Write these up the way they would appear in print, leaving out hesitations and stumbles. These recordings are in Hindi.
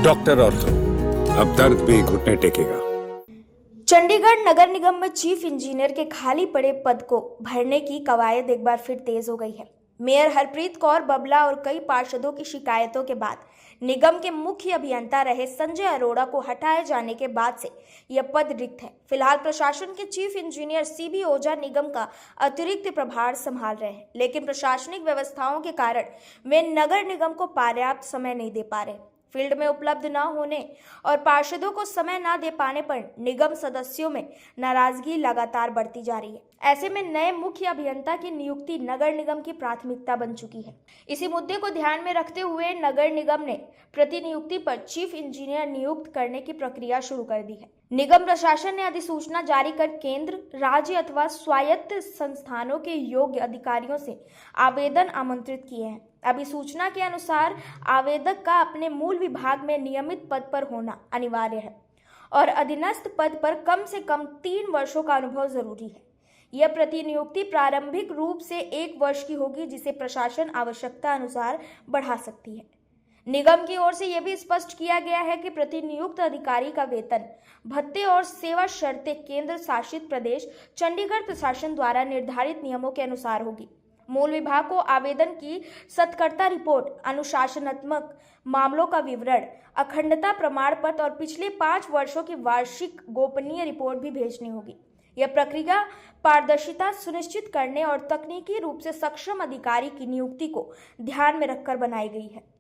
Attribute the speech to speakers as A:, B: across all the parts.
A: डॉक्टर ऑर्थो, अब दर्द भी घुटने टेकेगा।
B: चंडीगढ़ नगर निगम में चीफ इंजीनियर के खाली पड़े पद को भरने की कवायद एक बार फिर तेज हो गई है। मेयर हरप्रीत कौर बबला और कई पार्षदों की शिकायतों के बाद निगम के मुख्य अभियंता रहे संजय अरोड़ा को हटाए जाने के बाद से यह पद रिक्त है। फिलहाल प्रशासन के चीफ इंजीनियर सीबी ओझा निगम का अतिरिक्त प्रभार संभाल रहे हैं, लेकिन प्रशासनिक व्यवस्थाओं के कारण वे नगर निगम को पर्याप्त समय नहीं दे पा रहे। फील्ड में उपलब्ध न होने और पार्षदों को समय न दे पाने पर निगम सदस्यों में नाराजगी लगातार बढ़ती जा रही है। ऐसे में नए मुख्य अभियंता की नियुक्ति नगर निगम की प्राथमिकता बन चुकी है। इसी मुद्दे को ध्यान में रखते हुए नगर निगम ने प्रतिनियुक्ति पर चीफ इंजीनियर नियुक्त करने की प्रक्रिया शुरू कर दी है। निगम प्रशासन ने अधिसूचना जारी कर केंद्र, राज्य अथवा स्वायत्त संस्थानों के योग्य अधिकारियों से आवेदन आमंत्रित किए हैं। अधिसूचना के अनुसार आवेदक का अपने मूल विभाग में नियमित पद पर होना अनिवार्य है और अधीनस्थ पद पर कम से कम 3 वर्षों का अनुभव जरूरी है। यह प्रतिनियुक्ति प्रारंभिक रूप से 1 वर्ष की होगी, जिसे प्रशासन आवश्यकता अनुसार बढ़ा सकती है। निगम की ओर से यह भी स्पष्ट किया गया है कि प्रतिनियुक्त अधिकारी का वेतन, भत्ते और सेवा शर्तें केंद्र शासित प्रदेश चंडीगढ़ प्रशासन द्वारा निर्धारित नियमों के अनुसार होगी। मूल विभाग को आवेदन की सत्कर्ता रिपोर्ट, अनुशासनात्मक मामलों का विवरण, अखंडता प्रमाण पत्र और पिछले 5 वर्षों की वार्षिक गोपनीय रिपोर्ट भी भेजनी होगी। यह प्रक्रिया पारदर्शिता सुनिश्चित करने और तकनीकी रूप से सक्षम अधिकारी की नियुक्ति को ध्यान में रखकर बनाई गई है।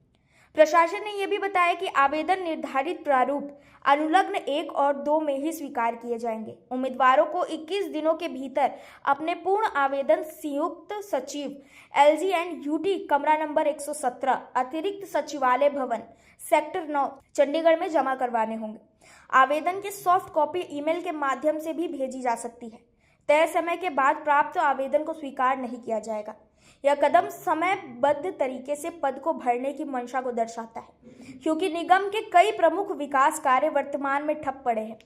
B: प्रशासन ने यह भी बताया कि आवेदन निर्धारित प्रारूप अनुलग्न 1 और 2 में ही स्वीकार किए जाएंगे। उम्मीदवारों को 21 दिनों के भीतर अपने पूर्ण आवेदन संयुक्त सचिव LG&UT कमरा नंबर 117 अतिरिक्त सचिवालय भवन सेक्टर 9 चंडीगढ़ में जमा करवाने होंगे। आवेदन की सॉफ्ट कॉपी ईमेल के माध्यम से भी भेजी जा सकती है। तय समय के बाद प्राप्त आवेदन को स्वीकार नहीं किया जाएगा। यह कदम समयबद्ध तरीके से पद को भरने की मंशा को दर्शाता है, क्योंकि निगम के कई प्रमुख विकास कार्य वर्तमान में ठप पड़े हैं।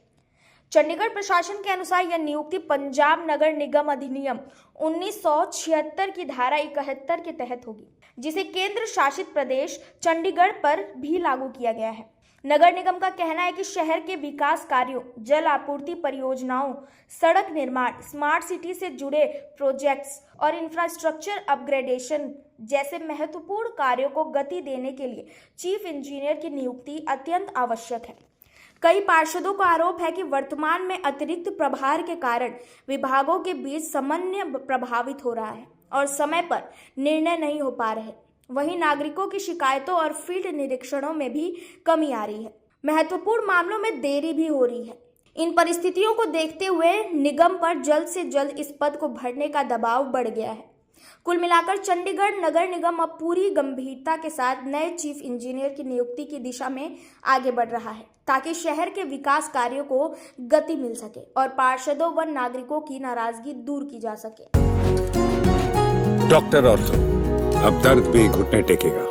B: चंडीगढ़ प्रशासन के अनुसार यह नियुक्ति पंजाब नगर निगम अधिनियम 1976 की धारा 71 के तहत होगी, जिसे केंद्र शासित प्रदेश चंडीगढ़ पर भी लागू किया गया है। नगर निगम का कहना है कि शहर के विकास कार्यों, जल आपूर्ति परियोजनाओं, सड़क निर्माण, स्मार्ट सिटी से जुड़े प्रोजेक्ट्स और इंफ्रास्ट्रक्चर अपग्रेडेशन जैसे महत्वपूर्ण कार्यों को गति देने के लिए चीफ इंजीनियर की नियुक्ति अत्यंत आवश्यक है। कई पार्षदों का आरोप है कि वर्तमान में अतिरिक्त प्रभार के कारण विभागों के बीच समन्वय प्रभावित हो रहा है और समय पर निर्णय नहीं हो पा रहे। वहीं नागरिकों की शिकायतों और फील्ड निरीक्षणों में भी कमी आ रही है। महत्वपूर्ण मामलों में देरी भी हो रही है। इन परिस्थितियों को देखते हुए निगम पर जल्द से जल्द इस पद को भरने का दबाव बढ़ गया है। कुल मिलाकर चंडीगढ़ नगर निगम अब पूरी गंभीरता के साथ नए चीफ इंजीनियर की नियुक्ति की दिशा में आगे बढ़ रहा है, ताकि शहर के विकास कार्यों को गति मिल सके और पार्षदों व नागरिकों की नाराजगी दूर की जा सके।
A: डॉक्टर ऑर्थो, अब दर्द भी घुटने टेकेगा।